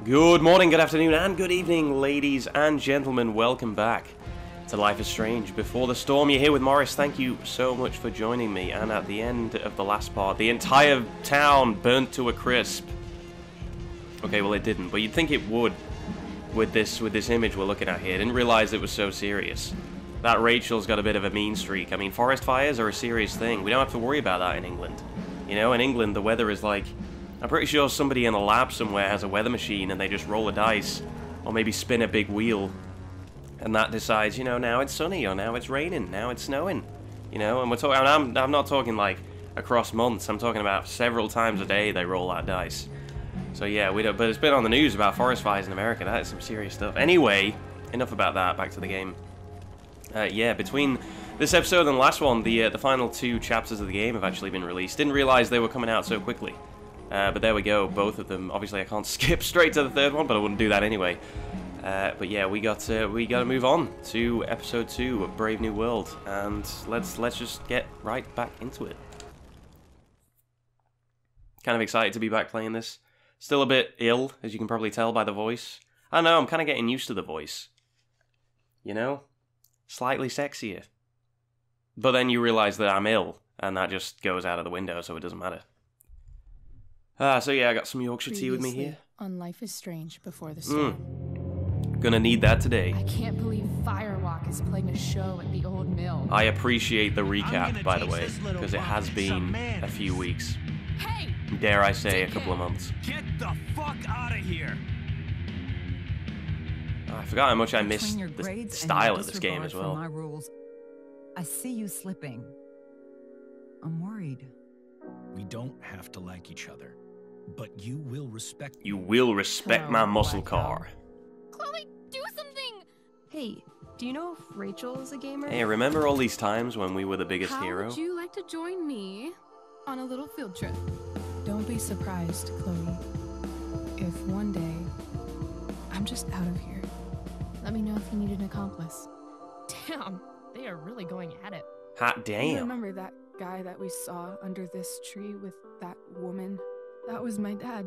Good morning, good afternoon, and good evening, ladies and gentlemen. Welcome back to Life is Strange. Before the Storm, you're here with Morris. Thank you so much for joining me. And at the end of the last part, the entire town burnt to a crisp. Okay, well it didn't, but you'd think it would with this image we're looking at here. I didn't realize it was so serious. That Rachel's got a bit of a mean streak. I mean, forest fires are a serious thing. We don't have to worry about that in England. You know, in England, the weather is like... I'm pretty sure somebody in a lab somewhere has a weather machine and they just roll a dice, or maybe spin a big wheel, and that decides, you know, now it's sunny, or now it's raining, now it's snowing, you know, and we're talking, I'm not talking like across months, I'm talking about several times a day they roll that dice. So yeah, we don't, but it's been on the news about forest fires in America. That is some serious stuff. Anyway, enough about that, back to the game. Yeah, between this episode and the last one, the final two chapters of the game have actually been released. Didn't realize they were coming out so quickly. But there we go, both of them. Obviously, I can't skip straight to the third one, but I wouldn't do that anyway. But yeah, we got to move on to episode 2 of Brave New World, and let's just get right back into it. Kind of excited to be back playing this. Still a bit ill, as you can probably tell by the voice. I don't know, I'm kind of getting used to the voice. You know, slightly sexier. But then you realize that I'm ill, and that just goes out of the window, so it doesn't matter. So yeah, I got some Yorkshire tea with me here. On Life is Strange Before the Storm. Gonna need that today. I can't believe Firewalk is playing a show at the old mill. I appreciate the recap, by the way, because it has been a few weeks. Hey! Dare I say, a couple of months. Get the fuck out of here! I forgot how much I missed the style of this game as well. My rules, I see you slipping. I'm worried. We don't have to like each other, but you will respect. You will respect my muscle car. Chloe, do something! Hey, do you know if Rachel is a gamer? Hey, remember all these times when we were the biggest hero? How would you like to join me on a little field trip? Don't be surprised, Chloe, if one day I'm just out of here. Let me know if you need an accomplice. Damn, they are really going at it. Hot You damn. remember that guy that we saw under this tree with that woman? That was my dad.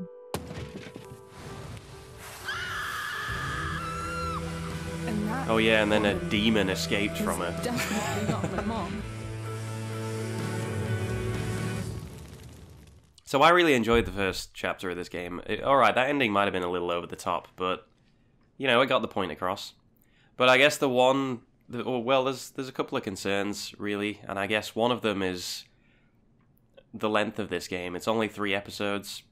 And that Oh yeah, and then a demon escaped is from her. definitely not my mom. So I really enjoyed the first chapter of this game. Alright, that ending might have been a little over the top, but, you know, it got the point across. But I guess the one... well, there's a couple of concerns, really, and I guess one of them is the length of this game. It's only 3 episodes,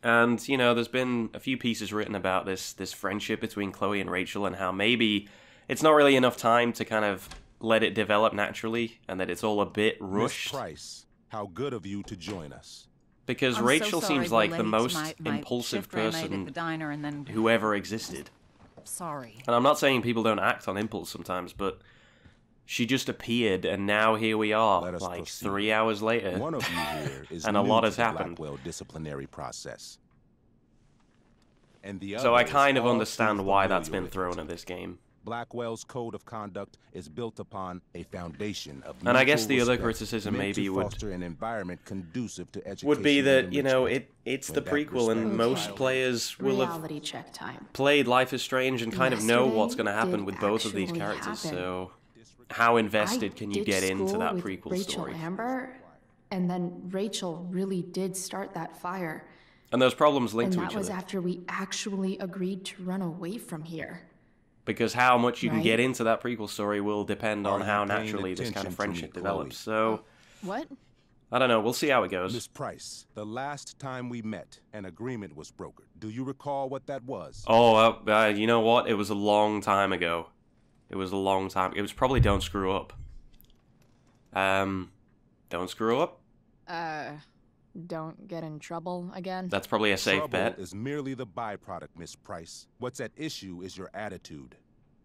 and, you know, there's been a few pieces written about this friendship between Chloe and Rachel, and how maybe it's not really enough time to kind of let it develop naturally, and that it's all a bit rushed. Miss Price, how good of you to join us. Because I'm Rachel so sorry seems we're like the late. most My impulsive shift ran late person at the diner and then... who ever existed. Sorry. And I'm not saying people don't act on impulse sometimes, but she just appeared, and now here we are, Let us like proceed. 3 hours later. One of you here is And a new lot to has the happened. Blackwell disciplinary process. And the So I other is kind of all understand too why that's familiar been with thrown it. at this game. Blackwell's code of conduct is built upon a foundation of And I guess mutual the other respect criticism meant maybe to would foster an environment conducive to education would be and that, you know, enrichment. it's When the that prequel, and respect most is players will have Reality check time. played Life is Strange and kind of know what's going to Yesterday happen did with both of these actually characters, happen. so how invested can you I get ditched into school that with prequel Rachel story? Amber, and then Rachel really did start that fire. And those problems linked And to that each was other. after we actually agreed to run away from here. Because how much you can Right? get into that prequel story will depend on Are how you paying naturally this kind of attention to me, friendship Chloe? develops. So, What? I don't know. We'll see how it goes. Miss Price, the last time we met, an agreement was brokered. Do you recall what that was? Oh, you know what? It was a long time ago. It was a long time. It was probably Don't Screw Up. Don't Screw Up? Don't get in trouble again? That's probably a safe Trouble bet. is merely the byproduct, Miss Price. What's at issue is your attitude.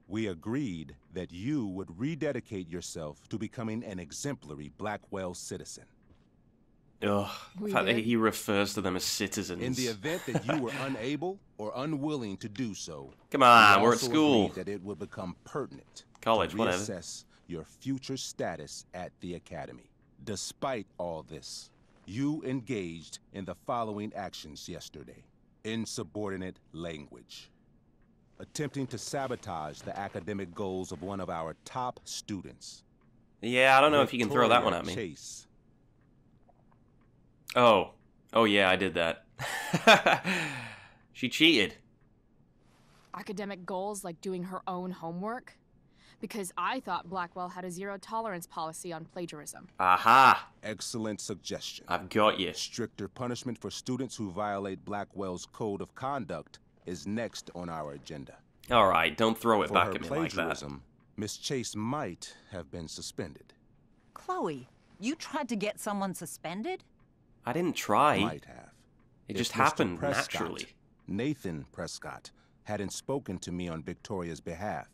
We agreed that you would rededicate yourself to becoming an exemplary Blackwell citizen. Ugh. We The fact that did? he refers to them as citizens. In the event that you were unable or unwilling to do so, Come on, we we're at also school. agreed that it would become pertinent College, to whatever. reassess your future status at the academy. Despite all this, you engaged in the following actions yesterday. Insubordinate language. Attempting to sabotage the academic goals of one of our top students. Yeah, I don't know if you can throw that one at me. Chase. Oh. Oh yeah, I did that. She cheated. Academic goals like doing her own homework? Because I thought Blackwell had a zero-tolerance policy on plagiarism. Aha! Excellent suggestion. I've got you. Stricter punishment for students who violate Blackwell's code of conduct is next on our agenda. Alright, don't throw it For back her at me like that. plagiarism, Miss Chase might have been suspended. Chloe, you tried to get someone suspended? I didn't try. Might have. It If just Mr. happened Prescott, naturally. Nathan Prescott hadn't spoken to me on Victoria's behalf.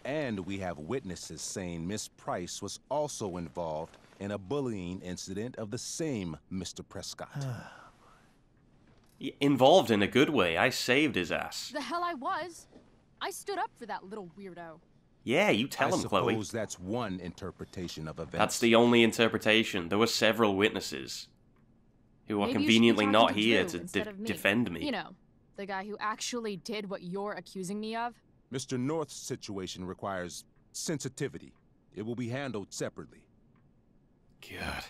And we have witnesses saying Miss Price was also involved in a bullying incident of the same Mr. Prescott. Involved in a good way. I saved his ass. The hell I was! I stood up for that little weirdo. Yeah, you tell him, Chloe. I suppose that's one interpretation of events. That's the only interpretation. There were several witnesses who are Maybe you should be conveniently talking not to here Drew to instead of me. defend me. You know, the guy who actually did what you're accusing me of. Mr. North's situation requires sensitivity. It will be handled separately. God.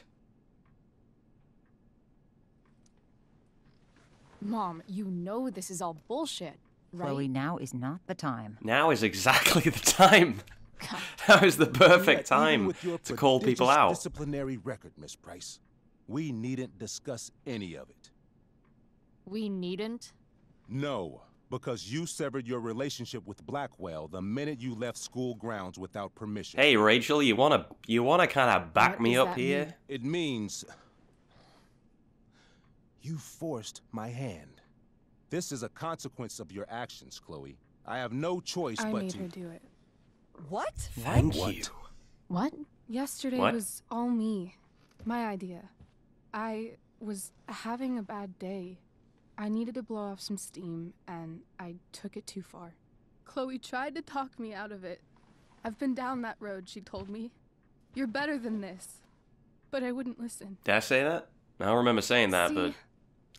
Mom, you know this is all bullshit, right? Chloe, now is not the time. Now is exactly the time. God. Now is the perfect Yet, even time with your to call people prodigious out. Disciplinary record, Miss Price. We needn't discuss any of it. We needn't? No, because you severed your relationship with Blackwell the minute you left school grounds without permission. Hey, Rachel, you wanna kind of back What me does up that here? mean? It means you forced my hand. This is a consequence of your actions, Chloe. I have no choice I but made to... her do it. What? Thank What? you. What? Yesterday What? was all me. My idea. I was having a bad day. I needed to blow off some steam, and I took it too far. Chloe tried to talk me out of it. I've been down that road, she told me. You're better than this. But I wouldn't listen. Did I say that? I don't remember saying that, See, but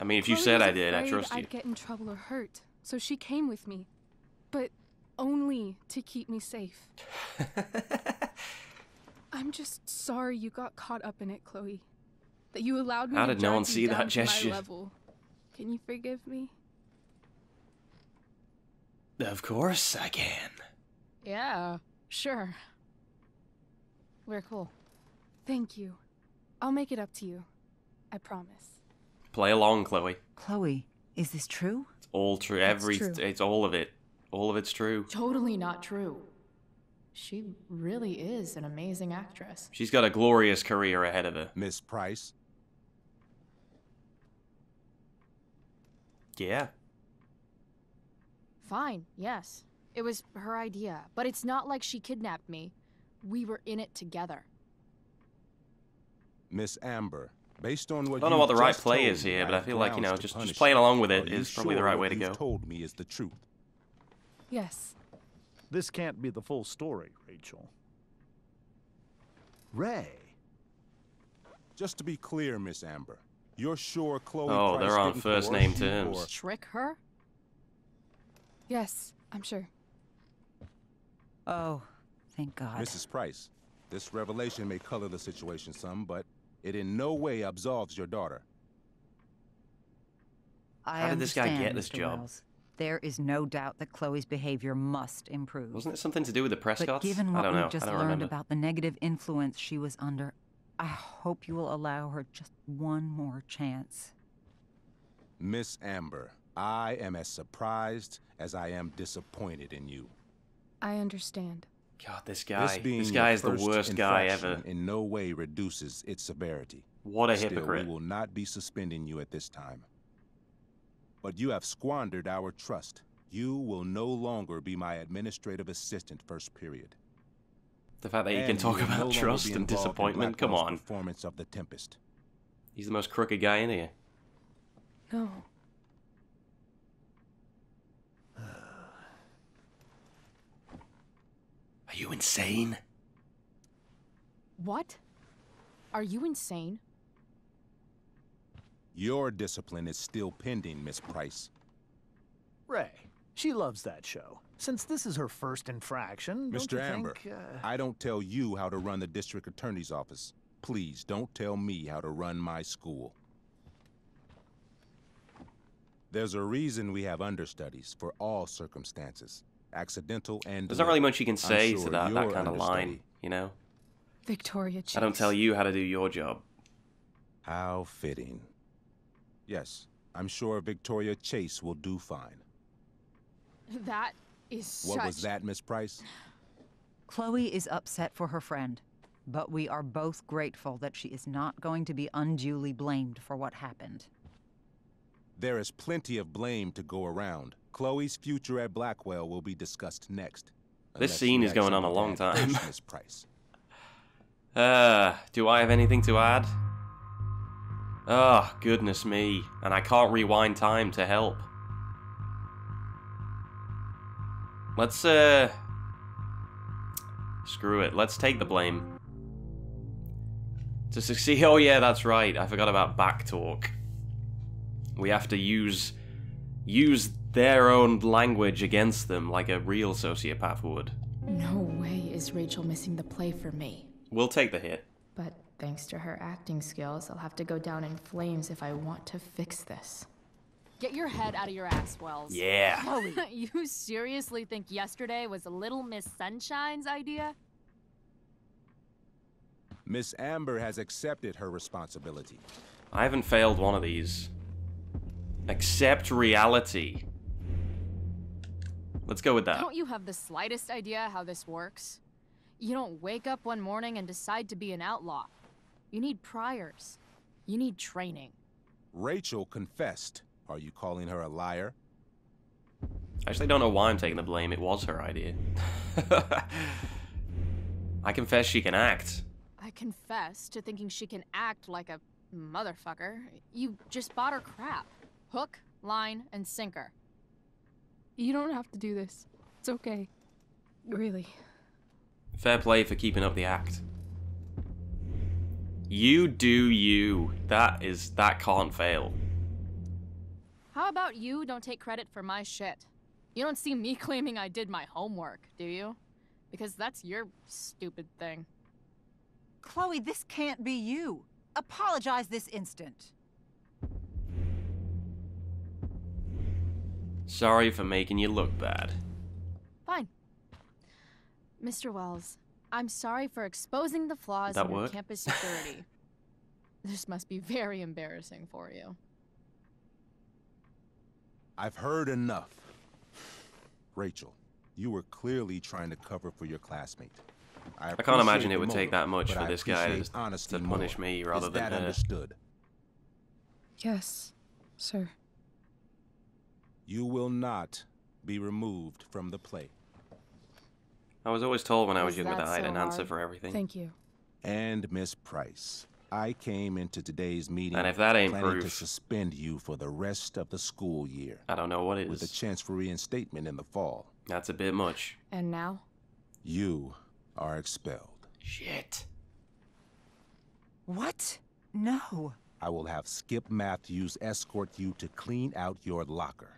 I mean, if you Chloe said was I did, I afraid trust you. I'd get in trouble or hurt, so she came with me. But only to keep me safe. I'm just sorry you got caught up in it, Chloe. That you allowed me How to did no one drag you see that down to my gesture? level. Can you forgive me? Of course I can. Yeah, sure. We're cool. Thank you. I'll make it up to you. I promise. Play along, Chloe. Chloe, is this true? It's all true. true. It's all of it. All of it's true. Totally not true. She really is an amazing actress. She's got a glorious career ahead of her. Miss Price, Yeah. Fine, yes. It was her idea, but it's not like she kidnapped me. We were in it together. Miss Amber, based on what I don't know you what the right just play told is me, here, but I have feel like, you know, grounds to just punish playing you. along with it Are you is probably the sure right what way to you've go. told me is the truth. Yes. This can't be the full story, Rachel. Ray. Just to be clear, Miss Amber, you're sure Chloe Oh, Price they're on didn't first coerce name you terms. or- Trick her? Yes, I'm sure. Oh, thank God. Mrs. Price, this revelation may color the situation some, but it in no way absolves your daughter. I How did this guy get understand, this Mr. job? Wells. There is no doubt that Chloe's behavior must improve. Wasn't it something to do with the Prescotts? But given I what don't know. we've just I don't learned remember. about the negative influence she was under, I hope you will allow her just one more chance. Miss Amber, I am as surprised as I am disappointed in you. I understand. God, this guy. being This your guy is the first worst guy infraction ever. in no way reduces its severity. What a Still, hypocrite. we will not be suspending you at this time. But you have squandered our trust. You will no longer be my administrative assistant first period. The fact that he can And talk you will no about longer trust be and involved in disappointment, come Blackwell's on. Performance of the Tempest. He's the most crooked guy in here. No. Are you insane? What? Are you insane? Your discipline is still pending, Miss Price. Ray, she loves that show. Since this is her first infraction, don't Mr. you Amber, think, I don't tell you how to run the district attorney's office. Please don't tell me how to run my school. There's a reason we have understudies for all circumstances, accidental and There's not really much you can I'm say sure to that your kind of line, understudy- you know? Victoria Chase. I don't tell you how to do your job. How fitting. Yes, I'm sure Victoria Chase will do fine. That is What such... was that, Miss Price? Chloe is upset for her friend, but we are both grateful that she is not going to be unduly blamed for what happened. There is plenty of blame to go around. Chloe's future at Blackwell will be discussed next. This Unless scene you is had going on a something long to add time. first, Miss Price. Do I have anything to add? Oh, goodness me. And I can't rewind time to help. Let's, screw it. Let's take the blame. To succeed... Oh, yeah, that's right. I forgot about back talk. We have to use their own language against them like a real sociopath would. No way is Rachel missing the play for me. We'll take the hit. But thanks to her acting skills, I'll have to go down in flames if I want to fix this. Get your head out of your ass, Wells. Yeah. You seriously think yesterday was Little Miss Sunshine's idea? Miss Amber has accepted her responsibility. I haven't failed one of these. Accept reality. Let's go with that. Don't you have the slightest idea how this works? You don't wake up one morning and decide to be an outlaw. You need priors. You need training. Rachel confessed. Are you calling her a liar? I actually don't know why I'm taking the blame. It was her idea. I confess she can act. I confess to thinking she can act like a motherfucker. You just bought her crap. Hook, line, and sinker. You don't have to do this. It's okay. Really. Fair play for keeping up the act. You do you. That can't fail. How about you don't take credit for my shit? You don't see me claiming I did my homework, do you? Because that's your stupid thing. Chloe, this can't be you. Apologize this instant. Sorry for making you look bad. Fine. Mr. Wells, I'm sorry for exposing the flaws That in your work? campus security. This must be very embarrassing for you. I've heard enough. Rachel, you were clearly trying to cover for your classmate. I can't imagine it appreciate would the take that much motive, for but this I guy appreciate to honesty punish more. me rather Is than that her. understood? Yes, sir. You will not be removed from the play. I was always told when I was Is younger that that I had so an answer hard? for everything. Thank you. And Miss Price, I came into today's meeting And if that ain't planning to proof- suspend you for the rest of the school year, I don't know what with a is. chance for reinstatement in the fall. That's a bit much. And now? You are expelled. Shit. What? No. I will have Skip Matthews escort you to clean out your locker.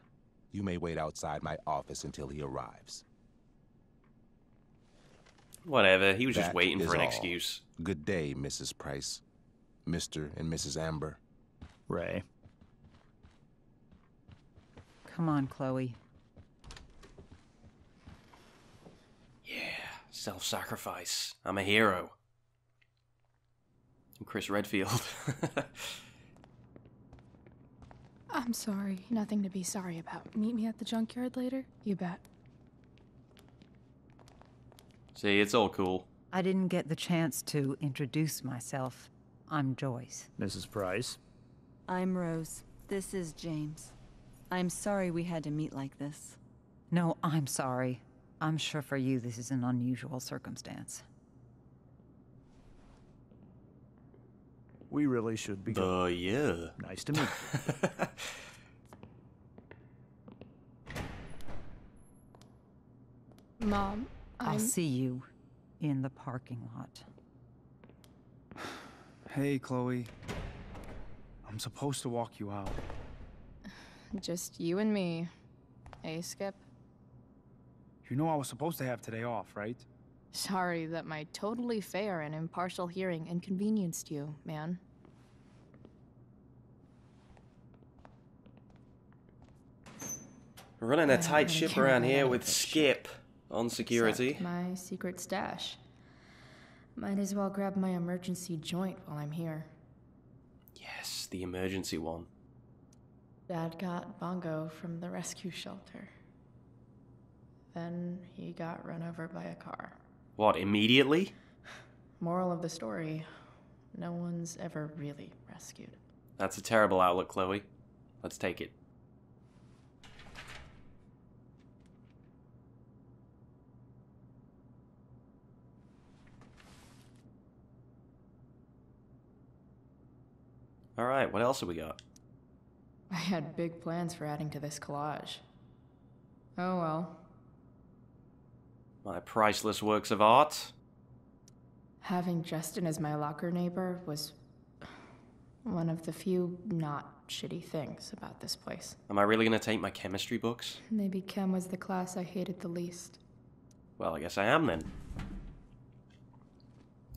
You may wait outside my office until he arrives. Whatever, he was just That waiting is for an all. excuse. Good day, Mrs. Price. Mr. and Mrs. Amber. Ray. Come on, Chloe. Yeah, self-sacrifice. I'm a hero. I'm Chris Redfield. I'm sorry. Nothing to be sorry about. Meet me at the junkyard later? You bet. See, it's all cool. I didn't get the chance to introduce myself. I'm Joyce. Mrs. Price. I'm Rose. This is James. I'm sorry we had to meet like this. No, I'm sorry. I'm sure for you this is an unusual circumstance. We really should be going. Yeah. Nice to meet you. Mom, I'll see you in the parking lot. Hey, Chloe. I'm supposed to walk you out. Just you and me. Hey, Skip. You know I was supposed to have today off, right? Sorry that my totally fair and impartial hearing inconvenienced you, man. We're running a tight ship around here with Skip on security. Except my secret stash. Might as well grab my emergency joint while I'm here. Yes, the emergency one. Dad got Bongo from the rescue shelter. Then he got run over by a car. What, immediately? Moral of the story, no one's ever really rescued. That's a terrible outlook, Chloe. Let's take it. Alright, what else have we got? I had big plans for adding to this collage. Oh well. My priceless works of art? Having Justin as my locker neighbor was one of the few not shitty things about this place. Am I really gonna take my chemistry books? Maybe chem was the class I hated the least. Well, I guess I am then.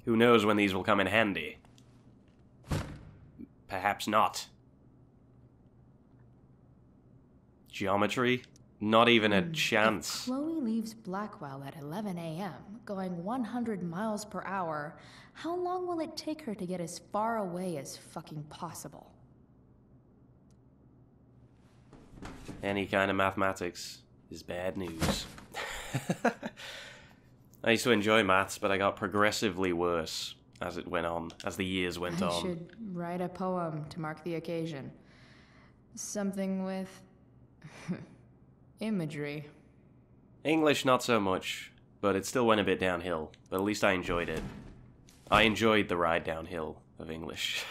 Who knows when these will come in handy? Perhaps not. Geometry? Not even a chance. If Chloe leaves Blackwell at 11 a.m., going 100 miles per hour, how long will it take her to get as far away as fucking possible? Any kind of mathematics is bad news. I used to enjoy maths, but I got progressively worse as it went on, as the years went on. I should write a poem to mark the occasion. Something with imagery. English, not so much, but it still went a bit downhill. But at least I enjoyed it. I enjoyed the ride downhill of English.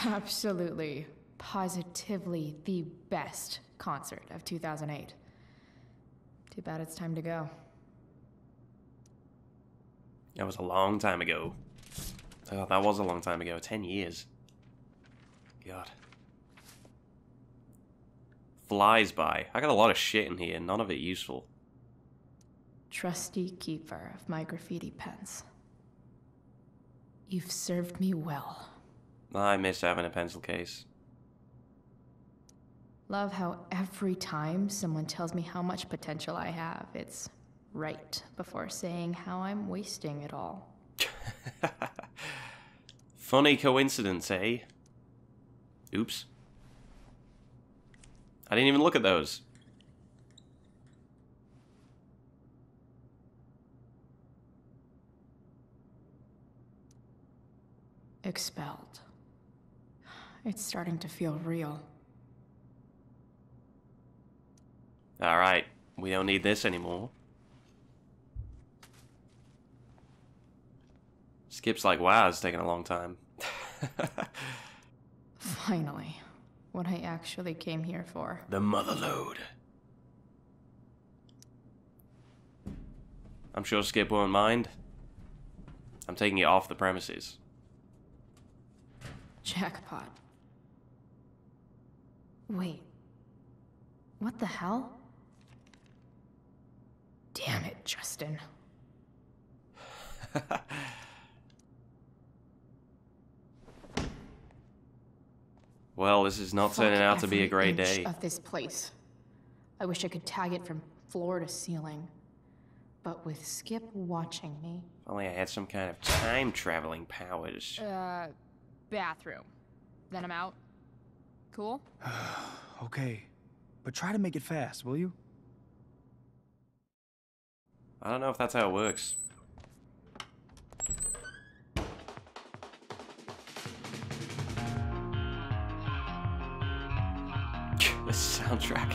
Absolutely, positively the best concert of 2008. Too bad it's time to go. That was a long time ago. Oh, that was a long time ago. 10 years. God. Flies by. I got a lot of shit in here, none of it useful. Trusty keeper of my graffiti pens. You've served me well. I miss having a pencil case. Love how every time someone tells me how much potential I have, it's right before saying how I'm wasting it all. Funny coincidence, eh? Oops. I didn't even look at those. Expelled. It's starting to feel real. Alright, we don't need this anymore. Skip's like, wow, it's taking a long time. Finally. What I actually came here for. The motherlode. I'm sure Skip won't mind. I'm taking it off the premises. Jackpot. Wait. What the hell? Damn it, Justin. Well, this is not turning out to be a great every inch day. Of this place. I wish I could tag it from floor to ceiling. But with Skip watching me... If only I had some kind of time-traveling powers. Bathroom. Then I'm out. Cool? Okay, but try to make it fast, will you? I don't know if that's how it works. The soundtrack.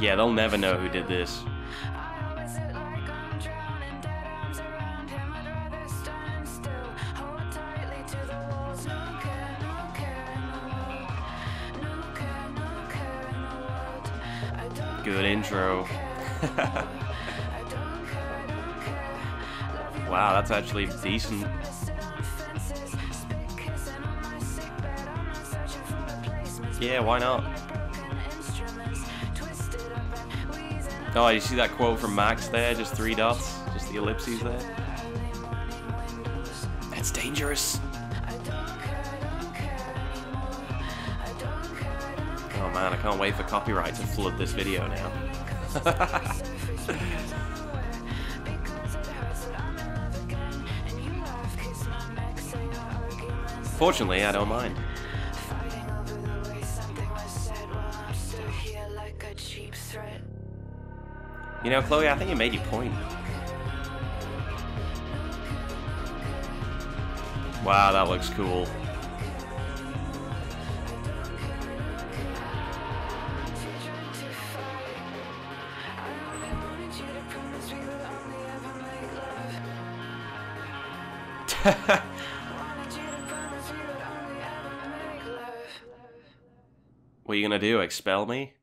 Yeah, they'll never know who did this. Good intro. Wow, that's actually decent. Yeah, why not? Oh, you see that quote from Max there? Just 3 dots? Just the ellipses there? That's dangerous. Oh man, I can't wait for copyright to flood this video now. Fortunately, I don't mind. You know, Chloe, I think you made your point. Wow, that looks cool. What are you gonna do? Expel me?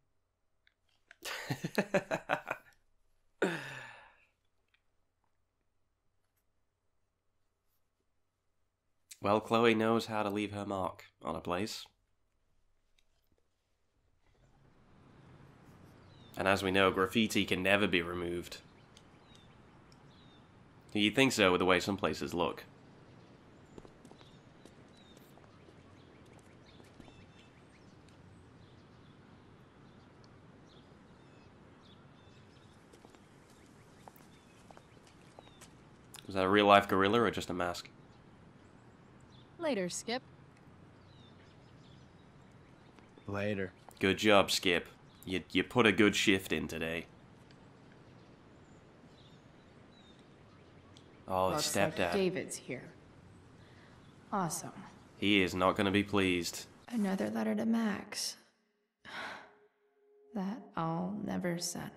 Well, Chloe knows how to leave her mark on a place. And as we know, graffiti can never be removed. You'd think so with the way some places look. Was that a real-life gorilla or just a mask? Later, Skip. Later. Good job, Skip. You put a good shift in today. Oh, Looks stepdad. like David's here. Awesome. He is not going to be pleased. Another letter to Max. That I'll never send.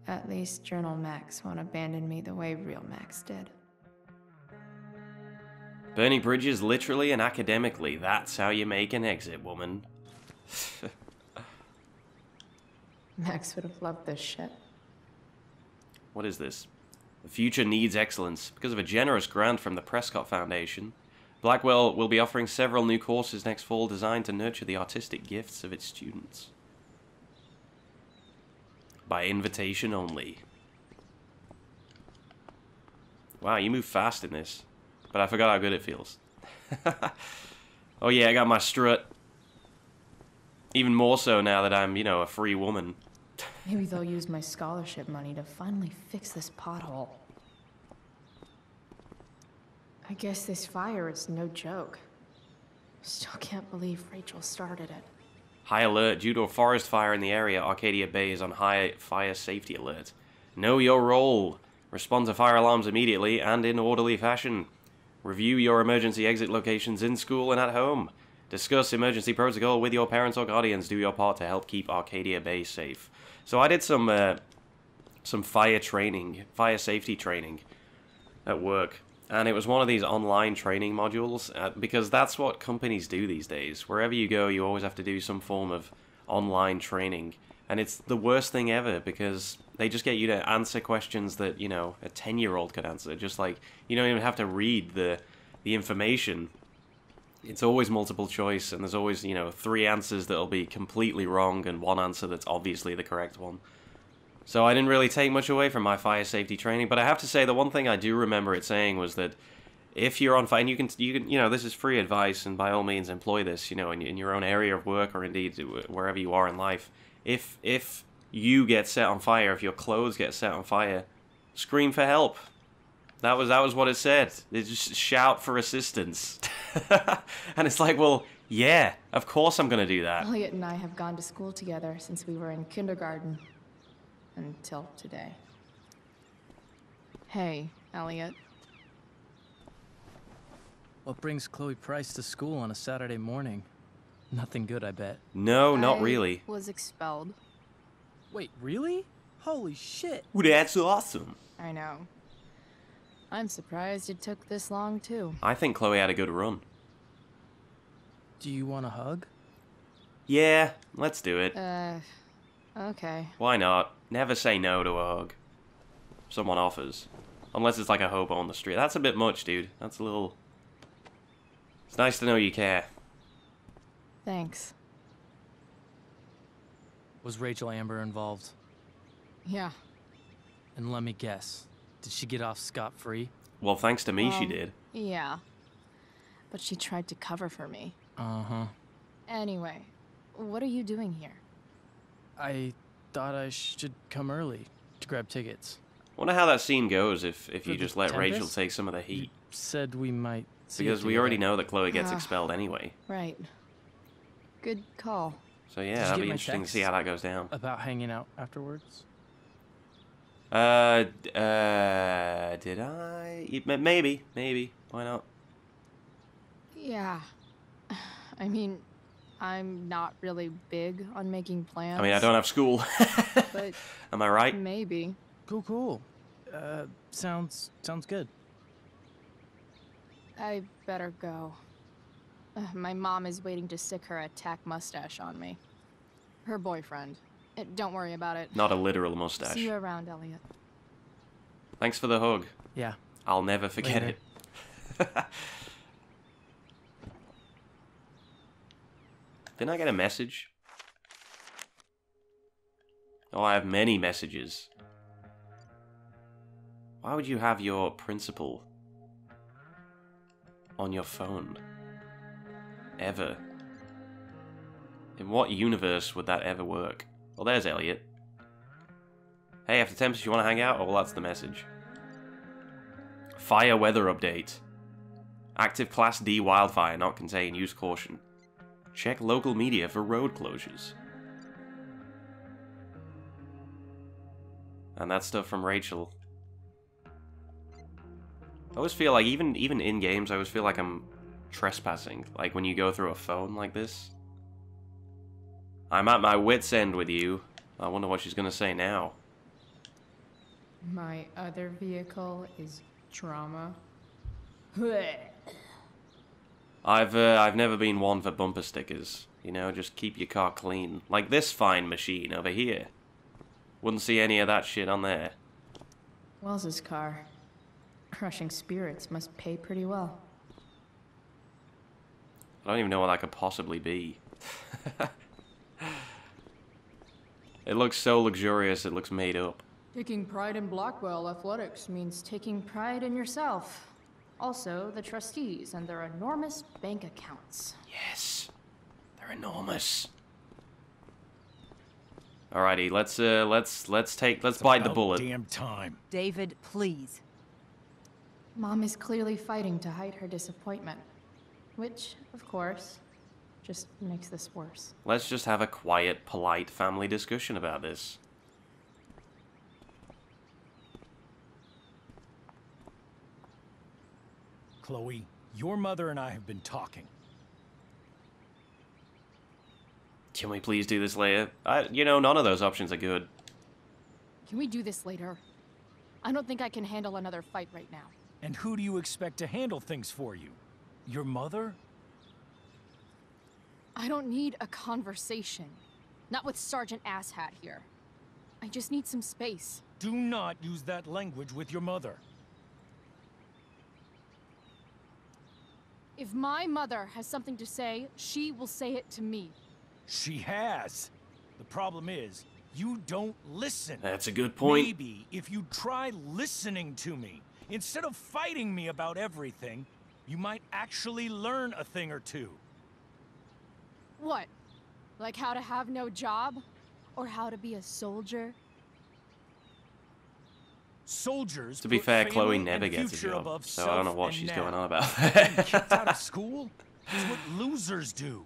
At least Journal Max won't abandon me the way real Max did. Burning bridges literally and academically. That's how you make an exit, woman. Max would have loved this shit. What is this? The future needs excellence. Because of a generous grant from the Prescott Foundation, Blackwell will be offering several new courses next fall designed to nurture the artistic gifts of its students. By invitation only. Wow, you move fast in this. But I forgot how good it feels. Oh yeah, I got my strut. Even more so now that I'm, you know, a free woman. Maybe they'll use my scholarship money to finally fix this pothole. I guess this fire is no joke. Still can't believe Rachel started it. High alert. Due to a forest fire in the area, Arcadia Bay is on high fire safety alert. Know your role. Respond to fire alarms immediately and in orderly fashion. Review your emergency exit locations in school and at home. Discuss emergency protocol with your parents or guardians. Do your part to help keep Arcadia Bay safe. So I did some fire training, fire safety training at work. And it was one of these online training modules, because that's what companies do these days. Wherever you go, you always have to do some form of online training. And it's the worst thing ever, because they just get you to answer questions that, you know, a 10-year-old could answer. Just like, you don't even have to read the information. It's always multiple choice, and there's always, you know, 3 answers that'll be completely wrong, and 1 answer that's obviously the correct one. So I didn't really take much away from my fire safety training, but I have to say the one thing I do remember it saying was that if you're on fire, and you can, you know, this is free advice, and by all means employ this, you know, in your own area of work, or indeed wherever you are in life. If you get set on fire, if your clothes get set on fire, scream for help. That was what it said. They just shout for assistance. And it's like, well, yeah, of course I'm gonna do that. Elliot and I have gone to school together since we were in kindergarten. Until today. Hey, Elliot. What brings Chloe Price to school on a Saturday morning? Nothing good, I bet. No, not really. I was expelled. Wait, really? Holy shit. Ooh, that's awesome. I know. I'm surprised it took this long, too. I think Chloe had a good run. Do you want a hug? Yeah, let's do it. Okay. Why not? Never say no to a hug. Someone offers. Unless it's like a hobo on the street. That's a bit much, dude. That's a little... It's nice to know you care. Thanks. Was Rachel Amber involved? Yeah. And let me guess, did she get off scot-free? Well, thanks to me, she did. Yeah. But she tried to cover for me. Uh-huh. Anyway, what are you doing here? I thought I should come early to grab tickets. Wonder how that scene goes if For you the just let Rachel Tempest? take some of the heat. You said we might see Because it we already together. know that Chloe gets expelled anyway. Right. Good call. So Did yeah, you that'd get be my interesting to see text how that goes down. About hanging out afterwards? Did I? Maybe. Why not? Yeah. I mean, I'm not really big on making plans. I mean, I don't have school. But Am I right? maybe. Cool. Sounds good. I better go. My mom is waiting to stick her attack mustache on me. Her boyfriend. Don't worry about it. Not a literal mustache. See you around, Elliot. Thanks for the hug. Yeah. I'll never forget Later. it. Didn't I get a message? Oh, I have many messages. Why would you have your principal on your phone? Ever? In what universe would that ever work? Well, there's Elliot. Hey, after Tempest, you want to hang out? Oh, well, that's the message. Fire weather update. Active Class D wildfire not contained. Use caution. Check local media for road closures. And that's stuff from Rachel. I always feel like, even in games, I always feel like I'm trespassing. Like when you go through a phone like this. I'm at my wit's end with you. I wonder what she's gonna say now. My other vehicle is trauma. I've never been one for bumper stickers. You know, just keep your car clean. Like this fine machine over here. Wouldn't see any of that shit on there. Wells's car. Crushing spirits must pay pretty well. I don't even know what that could possibly be. It looks so luxurious, it looks made up. Taking pride in Blackwell athletics means taking pride in yourself. Also, the trustees and their enormous bank accounts. Yes. They're enormous. Alrighty, let's bite the bullet. Damn time. David, please. Mom is clearly fighting to hide her disappointment. Which, of course, just makes this worse. Let's just have a quiet, polite family discussion about this. Chloe, your mother and I have been talking. Can we please do this later? You know, none of those options are good. Can we do this later? I don't think I can handle another fight right now. And who do you expect to handle things for you? Your mother? I don't need a conversation. Not with Sergeant Asshat here. I just need some space. Do not use that language with your mother. If my mother has something to say, she will say it to me. She has. The problem is, you don't listen. That's a good point. Maybe if you try listening to me, instead of fighting me about everything, you might actually learn a thing or two. What? Like how to have no job? Or how to be a soldier? Soldiers. To be put fair, family Chloe and never gets a future job, above so I don't know self what and she's now. going on about. Getting kicked out of school? It's what losers do.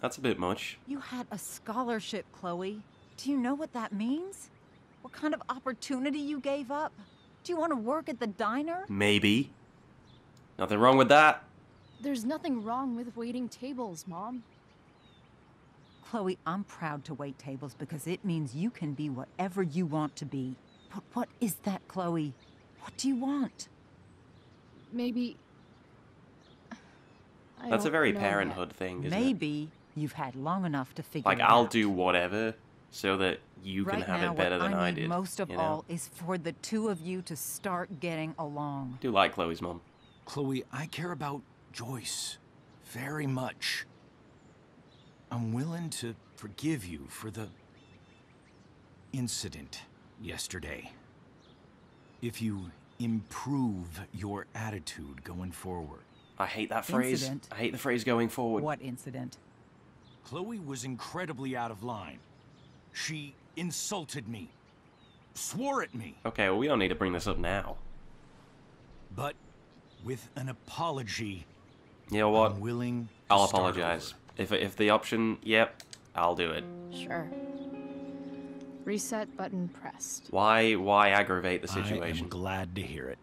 That's a bit much. You had a scholarship, Chloe. Do you know what that means? What kind of opportunity you gave up? Do you want to work at the diner? Maybe. Nothing wrong with that. There's nothing wrong with waiting tables, Mom. Chloe, I'm proud to wait tables because it means you can be whatever you want to be. But what is that, Chloe? What do you want? Maybe... That's a very don't know parenthood thing, isn't it? Maybe you've had long enough to figure Like, it I'll out. do whatever so that you can Right have now, it better what than I I need did. most of you know? all is for the two of you to start getting along. I do like Chloe's mom. Chloe, I care about Joyce very much. I'm willing to forgive you for the incident yesterday. If you improve your attitude going forward. I hate that phrase. Incident? I hate the phrase going forward. What incident? Chloe was incredibly out of line. She insulted me. Swore at me. Okay, well, we don't need to bring this up now. But with an apology, You know what? I'm willing to I'll start apologize. over. If the option, yep, I'll do it. Sure. Reset button pressed. Why aggravate the I situation? am glad to hear it.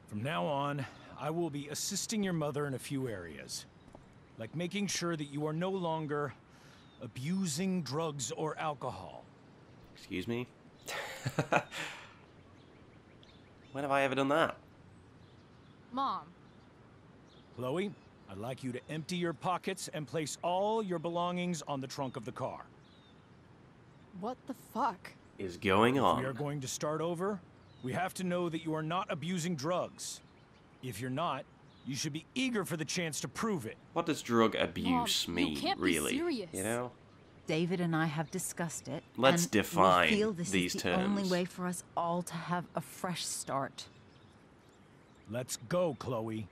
From now on, I will be assisting your mother in a few areas. Like making sure that you are no longer abusing drugs or alcohol. Excuse me? When have I ever done that? Mom, Chloe, I'd like you to empty your pockets and place all your belongings on the trunk of the car. what the fuck? Is going We are on? going to start over. We have to know that you are not abusing drugs. If you're not, you should be eager for the chance to prove it. What does drug abuse Mom, you mean, can't be really? serious. You know? David and I have discussed it. Let's and define we feel this these is the only terms. way for us all to have a fresh start. Let's go, Chloe.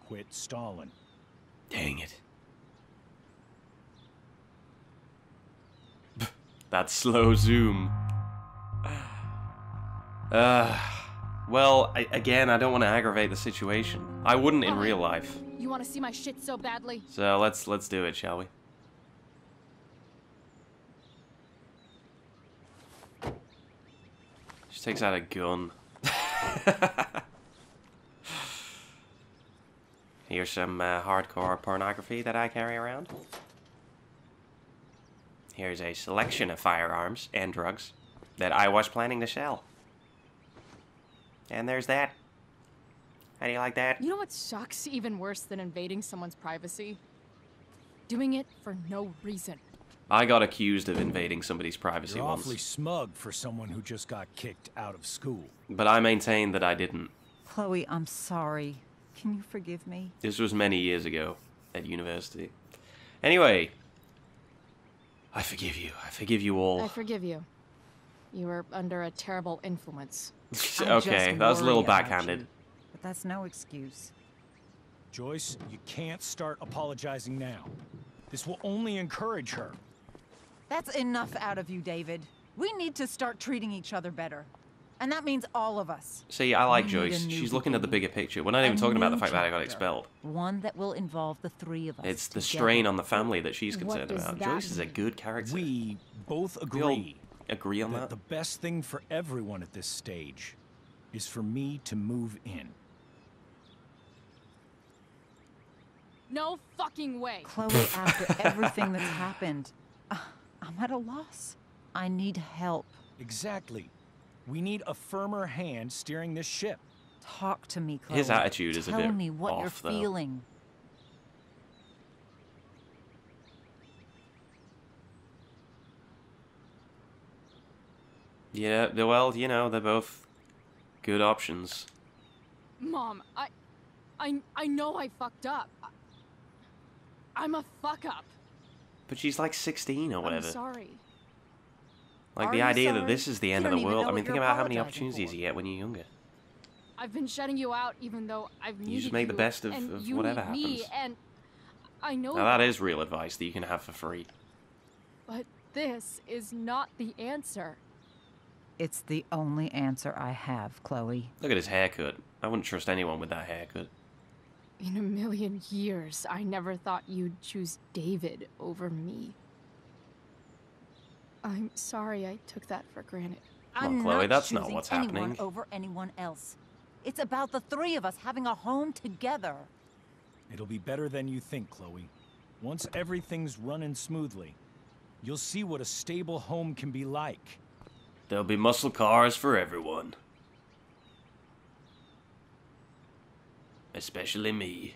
Quit stalling. Dang it. That slow zoom. Well, again, I don't want to aggravate the situation. I wouldn't in Why? real life. You want to see my shit so badly? So let's do it, shall we? She takes out a gun. Here's some hardcore pornography that I carry around. Here's a selection of firearms and drugs that I was planning to sell. And there's that. How do you like that? You know what sucks even worse than invading someone's privacy? Doing it for no reason. I got accused of invading somebody's privacy You're once, awfully smug for someone who just got kicked out of school. but I maintain that I didn't. Chloe, I'm sorry. Can you forgive me? This was many years ago at university. Anyway, I forgive you. I forgive you all. I forgive you. You were under a terrible influence. I Okay, just that was a little worry about backhanded. you, but that's no excuse. Joyce, you can't start apologizing now. This will only encourage her. That's enough out of you, David. We need to start treating each other better. And that means all of us. See, I like We need a Joyce. new She's looking at the beginning. bigger picture. We're not even A talking about the new fact that I got chapter. expelled. One that will involve the three of us. It's the together. strain on the family that she's What concerned does about. that Joyce is a mean? good character. We both We all agree agree on that that. the best thing for everyone at this stage is for me to move in. No fucking way. Chloe, after everything that's happened, I'm at a loss. I need help. Exactly. We need a firmer hand steering this ship. Talk to me, Chloe. His attitude is a Tell bit me what off, you're though. feeling. Yeah, well, you know, they're both good options. Mom, I know I fucked up. I'm a fuck up. But she's like 16 or whatever. I'm sorry. Like, Are the you idea that sorry? this is the end You of the don't even world. know I mean, what think you're about how many apologizing opportunities for. you get when you're younger. I've been shutting you out even though I've needed you. just make the best of and you whatever need me, happens. and I know Now, that is real advice that you can have for free. But this is not the answer. It's the only answer I have, Chloe. Look at his haircut. I wouldn't trust anyone with that haircut. In a million years, I never thought you'd choose David over me. I'm sorry I took that for granted. I'm Chloe, not that's not choosing what's anyone happening. over anyone else. It's about the three of us having a home together. It'll be better than you think, Chloe. Once everything's running smoothly, you'll see what a stable home can be like. There'll be muscle cars for everyone. Especially me.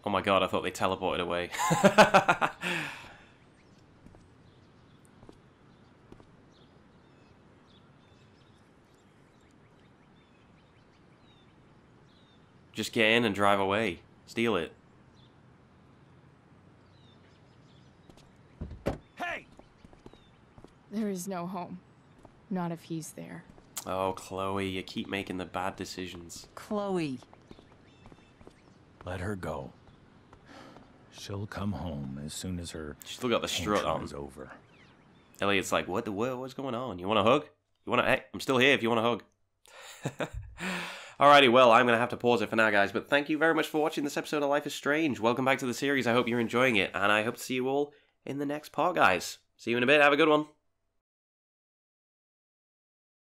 Oh my god, I thought they teleported away. Just get in and drive away. Steal it. There is no home. Not if he's there. Oh, Chloe, you keep making the bad decisions. Chloe. Let her go. She'll come home as soon as her She's still got the strut tantrum on. is over. Elliot's like, what the world? What's going on? You want a hug? You want to? Hey, I'm still here if you want a hug. Alrighty, well, I'm going to have to pause it for now, guys, but thank you very much for watching this episode of Life is Strange. Welcome back to the series. I hope you're enjoying it, and I hope to see you all in the next part, guys. See you in a bit. Have a good one.